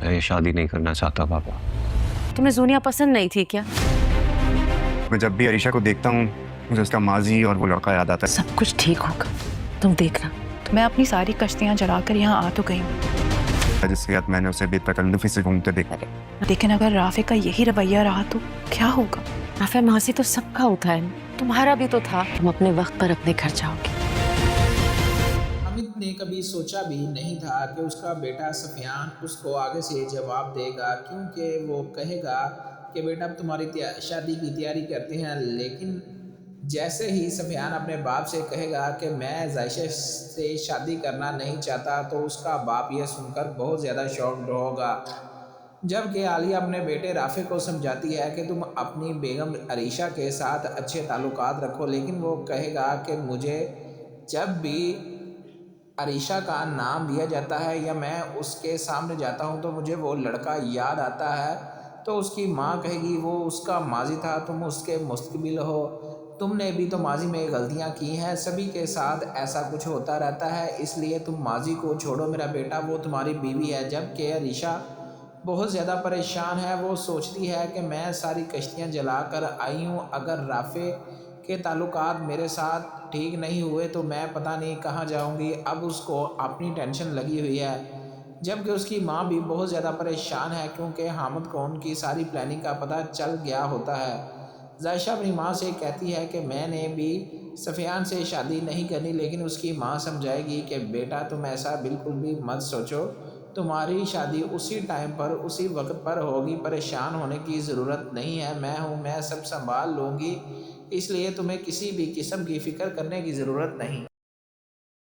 میں یہ شادی نہیں کرنا چاہتا پاپا. تمہیں زونیا پسند نہیں تھی کیا؟ میں جب بھی عریشہ کو دیکھتا ہوں مجھے اس کا ماضی اور وہ لڑکا یاد آتا ہے. سب کچھ ٹھیک ہوگا، تم دیکھنا. میں اپنی ساری کشتیاں جلا کر یہاں آ تو گئی ہوں، جس کے بعد میں نے اسے بے تکلفی سے گھومتے دیکھا. لیکن اگر رافع کا یہی رویہ رہا تو کیا ہوگا؟ رافع ماسی تو سب کا ہوتا ہے، تمہارا بھی تو تھا. تم اپنے وقت پر اپنے گھر جاؤ گے. حامد نے کبھی سوچا بھی نہیں تھا کہ اس کا بیٹا سفیان اس کو آگے سے جواب دے گا، کیونکہ وہ کہے گا کہ بیٹا اب تمہاری شادی کی تیاری کرتے ہیں. لیکن جیسے ہی سفیان اپنے باپ سے کہے گا کہ میں عائشہ سے شادی کرنا نہیں چاہتا تو اس کا باپ یہ سن کر بہت زیادہ شاکڈ ہوگا. جبکہ عالیہ اپنے بیٹے رافع کو سمجھاتی ہے کہ تم اپنی بیگم عریشہ کے ساتھ اچھے تعلقات رکھو، لیکن وہ کہے گا کہ مجھے جب بھی عریشہ کا نام لیا جاتا ہے یا میں اس کے سامنے جاتا ہوں تو مجھے وہ لڑکا یاد آتا ہے. تو اس کی ماں کہے گی وہ اس کا ماضی تھا، تم اس کے مستقبل ہو، تم نے بھی تو ماضی میں غلطیاں کی ہیں، سبھی کے ساتھ ایسا کچھ ہوتا رہتا ہے، اس لیے تم ماضی کو چھوڑو میرا بیٹا، وہ تمہاری بیوی ہے. جبکہ عریشہ بہت زیادہ پریشان ہے، وہ سوچتی ہے کہ میں ساری کشتیاں جلا کر آئی ہوں، اگر رافع کے تعلقات میرے ساتھ ٹھیک نہیں ہوئے تو میں پتہ نہیں کہاں جاؤں گی. اب اس کو اپنی ٹینشن لگی ہوئی ہے. جبکہ اس کی ماں بھی بہت زیادہ پریشان ہے کیونکہ حامد کو ان کی ساری پلاننگ کا پتہ چل گیا ہوتا ہے. عائشہ اپنی ماں سے کہتی ہے کہ میں نے بھی سفیان سے شادی نہیں کرنی، لیکن اس کی ماں سمجھائے گی کہ بیٹا تم ایسا بالکل بھی مت سوچو، تمہاری شادی اسی ٹائم پر اسی وقت پر ہوگی، پریشان ہونے کی ضرورت نہیں ہے، میں ہوں، میں سب سنبھال لوں گی، اس لیے تمہیں کسی بھی قسم کی فکر کرنے کی ضرورت نہیں.